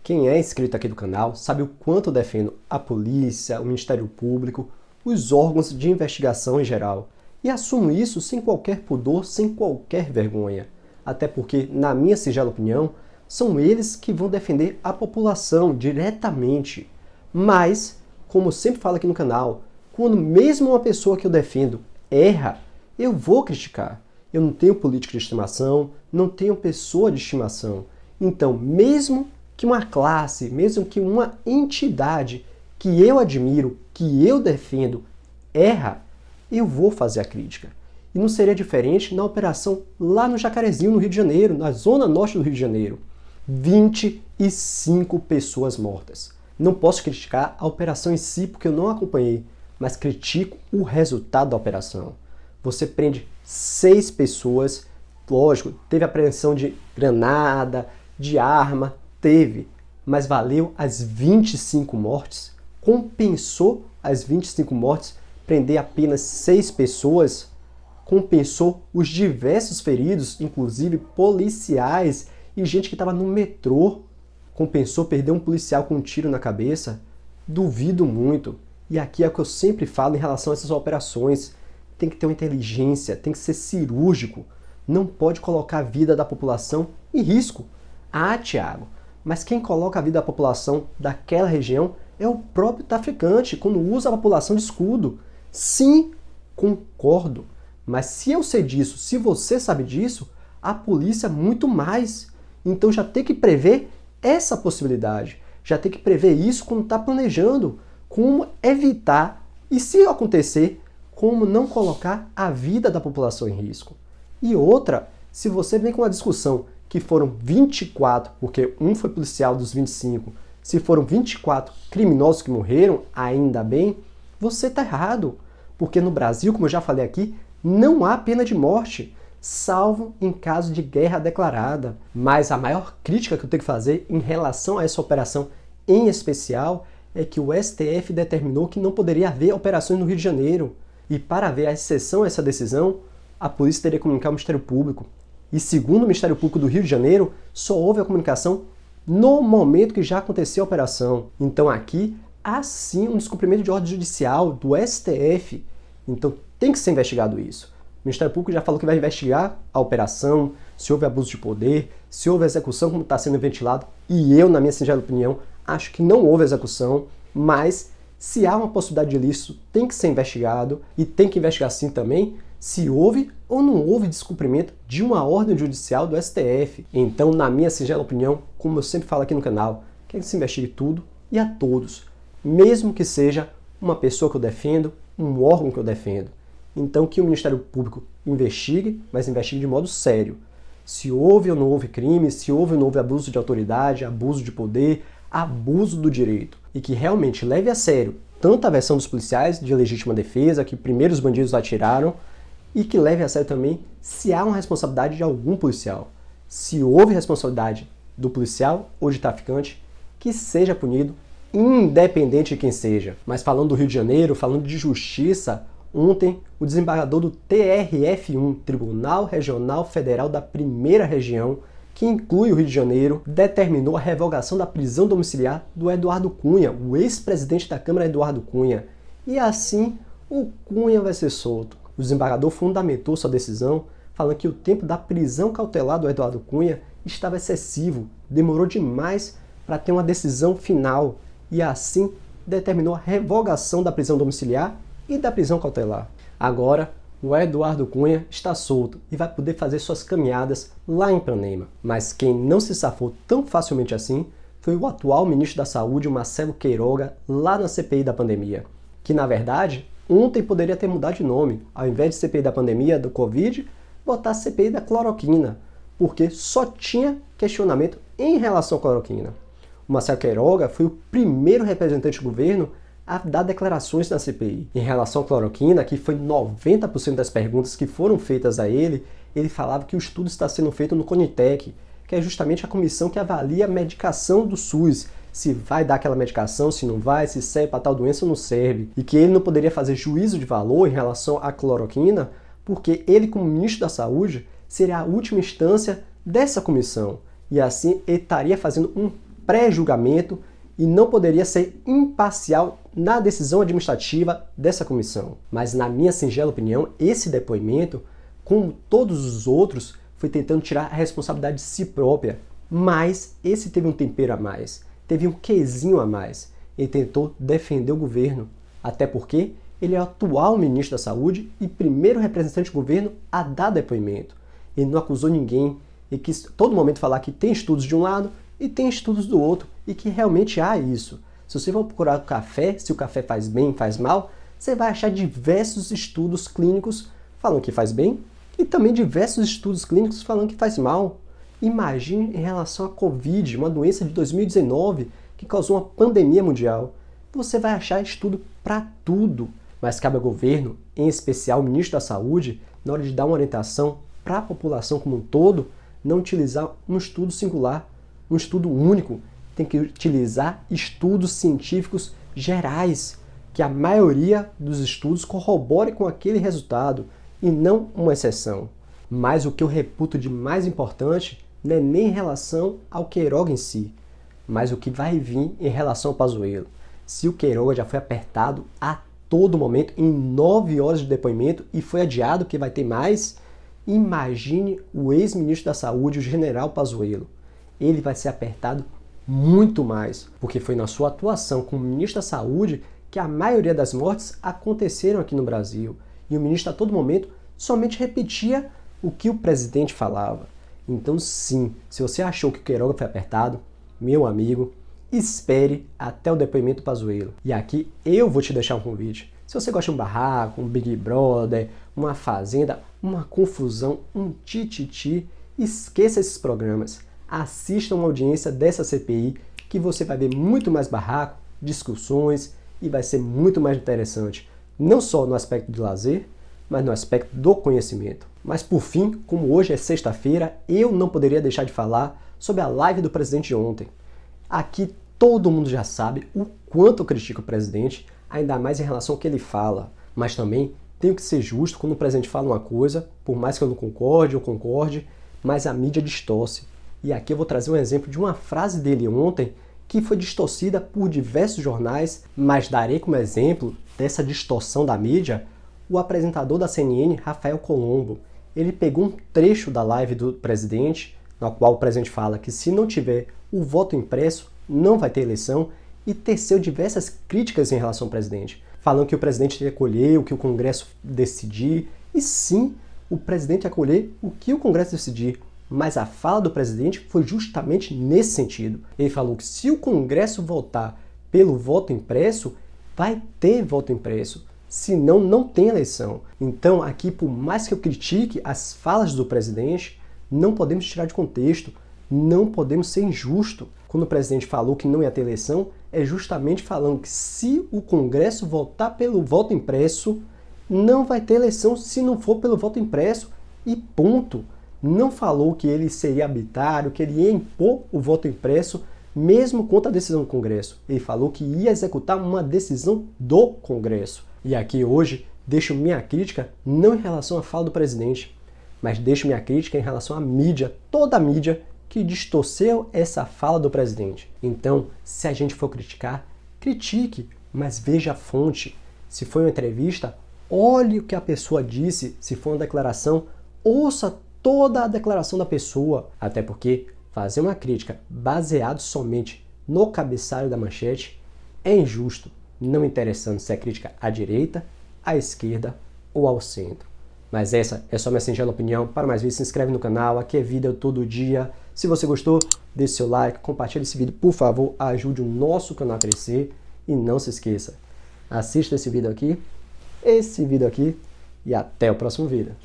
Quem é inscrito aqui do canal sabe o quanto eu defendo a polícia, o Ministério Público, os órgãos de investigação em geral. E assumo isso sem qualquer pudor, sem qualquer vergonha. Até porque, na minha singela opinião, são eles que vão defender a população diretamente. Mas, como eu sempre falo aqui no canal, quando mesmo uma pessoa que eu defendo erra, eu vou criticar. Eu não tenho político de estimação, não tenho pessoa de estimação. Então, mesmo que uma classe, mesmo que uma entidade que eu admiro, que eu defendo, erra, eu vou fazer a crítica. E não seria diferente na operação lá no Jacarezinho, no Rio de Janeiro, na zona norte do Rio de Janeiro. 25 pessoas mortas. Não posso criticar a operação em si porque eu não acompanhei, mas critico o resultado da operação. Você prende 6 pessoas, lógico, teve apreensão de granada, de arma, teve, mas valeu as 25 mortes? Compensou as 25 mortes prender apenas 6 pessoas? Compensou os diversos feridos, inclusive policiais e gente que estava no metrô? Compensou perder um policial com um tiro na cabeça? Duvido muito. E aqui é o que eu sempre falo em relação a essas operações. Tem que ter uma inteligência, tem que ser cirúrgico. Não pode colocar a vida da população em risco. Ah, Thiago, mas quem coloca a vida da população daquela região é o próprio traficante, quando usa a população de escudo. Sim, concordo. Mas se eu sei disso, se você sabe disso, a polícia muito mais. Então já tem que prever essa possibilidade. Já tem que prever isso quando está planejando. Como evitar e, se acontecer, como não colocar a vida da população em risco. E outra, se você vem com uma discussão que foram 24, porque um foi policial dos 25, se foram 24 criminosos que morreram, ainda bem, você está errado. Porque no Brasil, como eu já falei aqui, não há pena de morte, salvo em caso de guerra declarada. Mas a maior crítica que eu tenho que fazer em relação a essa operação em especial é que o STF determinou que não poderia haver operações no Rio de Janeiro. E para haver a exceção a essa decisão, a polícia teria que comunicar ao Ministério Público. E segundo o Ministério Público do Rio de Janeiro, só houve a comunicação no momento que já aconteceu a operação. Então aqui há sim um descumprimento de ordem judicial do STF. Então tem que ser investigado isso. O Ministério Público já falou que vai investigar a operação, se houve abuso de poder, se houve execução, como está sendo ventilado. E eu, na minha singela opinião, acho que não houve execução, mas se há uma possibilidade de ilícito, tem que ser investigado e tem que investigar sim também se houve ou não houve descumprimento de uma ordem judicial do STF. Então, na minha singela opinião, como eu sempre falo aqui no canal, quer que se investigue tudo e a todos, mesmo que seja uma pessoa que eu defendo, um órgão que eu defendo. Então, que o Ministério Público investigue, mas investigue de modo sério. Se houve ou não houve crime, se houve ou não houve abuso de autoridade, abuso de poder, abuso do direito. E que realmente leve a sério tanto a versão dos policiais de legítima defesa, que primeiro os bandidos atiraram, e que leve a sério também se há uma responsabilidade de algum policial. Se houve responsabilidade do policial ou de traficante, que seja punido, independente de quem seja. Mas falando do Rio de Janeiro, falando de justiça, ontem o desembargador do TRF1, Tribunal Regional Federal da Primeira Região, que inclui o Rio de Janeiro, determinou a revogação da prisão domiciliar do Eduardo Cunha, o ex-presidente da Câmara Eduardo Cunha. E assim, o Cunha vai ser solto. O desembargador fundamentou sua decisão, falando que o tempo da prisão cautelar do Eduardo Cunha estava excessivo, demorou demais para ter uma decisão final, e assim determinou a revogação da prisão domiciliar e da prisão cautelar. Agora, o Eduardo Cunha está solto e vai poder fazer suas caminhadas lá em Ipanema. Mas quem não se safou tão facilmente assim foi o atual ministro da Saúde, Marcelo Queiroga, lá na CPI da pandemia, que na verdade ontem poderia ter mudado de nome, ao invés de CPI da pandemia do Covid, botar CPI da cloroquina, porque só tinha questionamento em relação à cloroquina. O Marcelo Queiroga foi o primeiro representante do governo a dar declarações na CPI. Em relação à cloroquina, que foi 90% das perguntas que foram feitas a ele, ele falava que o estudo está sendo feito no CONITEC, que é justamente a comissão que avalia a medicação do SUS, se vai dar aquela medicação, se não vai, se serve para tal doença ou não serve. E que ele não poderia fazer juízo de valor em relação à cloroquina, porque ele, como ministro da Saúde, seria a última instância dessa comissão. E assim ele estaria fazendo um pré-julgamento e não poderia ser imparcial na decisão administrativa dessa comissão. Mas, na minha singela opinião, esse depoimento, como todos os outros, foi tentando tirar a responsabilidade de si própria. Mas esse teve um tempero a mais, teve um quezinho a mais. Ele tentou defender o governo, até porque ele é o atual ministro da Saúde e primeiro representante do governo a dar depoimento. Ele não acusou ninguém, ele quis todo momento falar que tem estudos de um lado e tem estudos do outro, e que realmente há isso. Se você for procurar o café, se o café faz bem, faz mal, você vai achar diversos estudos clínicos falando que faz bem e também diversos estudos clínicos falando que faz mal. Imagine em relação à Covid, uma doença de 2019 que causou uma pandemia mundial. Você vai achar estudo para tudo, mas cabe ao governo, em especial o ministro da Saúde, na hora de dar uma orientação para a população como um todo, não utilizar um estudo singular, um estudo único. Tem que utilizar estudos científicos gerais, que a maioria dos estudos corrobore com aquele resultado e não uma exceção. Mas o que eu reputo de mais importante não é nem em relação ao Queiroga em si, mas o que vai vir em relação ao Pazuello. Se o Queiroga já foi apertado a todo momento, em 9 horas de depoimento, e foi adiado que vai ter mais, imagine o ex-ministro da Saúde, o general Pazuello. Ele vai ser apertado muito mais, porque foi na sua atuação como ministro da Saúde que a maioria das mortes aconteceram aqui no Brasil. E o ministro a todo momento somente repetia o que o presidente falava. Então sim, se você achou que o Queiroga foi apertado, meu amigo, espere até o depoimento do Pazuello. E aqui eu vou te deixar um convite. Se você gosta de um barraco, um Big Brother, uma fazenda, uma confusão, um tititi, esqueça esses programas. Assista uma audiência dessa CPI que você vai ver muito mais barraco, discussões e vai ser muito mais interessante, não só no aspecto de lazer, mas no aspecto do conhecimento. Mas por fim, como hoje é sexta-feira, eu não poderia deixar de falar sobre a live do presidente de ontem. Aqui todo mundo já sabe o quanto eu critico o presidente, ainda mais em relação ao que ele fala, mas também tenho que ser justo quando o presidente fala uma coisa, por mais que eu não concorde ou concorde, mas a mídia distorce. E aqui eu vou trazer um exemplo de uma frase dele ontem que foi distorcida por diversos jornais, mas darei como exemplo dessa distorção da mídia o apresentador da CNN, Rafael Colombo. Ele pegou um trecho da live do presidente, na qual o presidente fala que se não tiver o voto impresso, não vai ter eleição, e teceu diversas críticas em relação ao presidente, falando que o presidente ia acolher o que o Congresso decidir, e sim, o presidente ia acolher o que o Congresso decidir. Mas a fala do presidente foi justamente nesse sentido. Ele falou que se o Congresso votar pelo voto impresso, vai ter voto impresso. Senão, não tem eleição. Então, aqui, por mais que eu critique as falas do presidente, não podemos tirar de contexto, não podemos ser injustos. Quando o presidente falou que não ia ter eleição, é justamente falando que se o Congresso votar pelo voto impresso, não vai ter eleição se não for pelo voto impresso. E ponto. Não falou que ele seria arbitrário, que ele ia impor o voto impresso, mesmo contra a decisão do Congresso. Ele falou que ia executar uma decisão do Congresso. E aqui hoje deixo minha crítica não em relação à fala do presidente, mas deixo minha crítica em relação à mídia, toda a mídia que distorceu essa fala do presidente. Então, se a gente for criticar, critique, mas veja a fonte. Se foi uma entrevista, olhe o que a pessoa disse. Se for uma declaração, ouça toda a declaração da pessoa, até porque fazer uma crítica baseado somente no cabeçalho da manchete é injusto, não interessando se é crítica à direita, à esquerda ou ao centro. Mas essa é só minha singela opinião. Para mais vídeos, se inscreve no canal, aqui é vídeo todo dia. Se você gostou, deixe seu like, compartilhe esse vídeo, por favor, ajude o nosso canal a crescer. E não se esqueça, assista esse vídeo aqui, e até o próximo vídeo.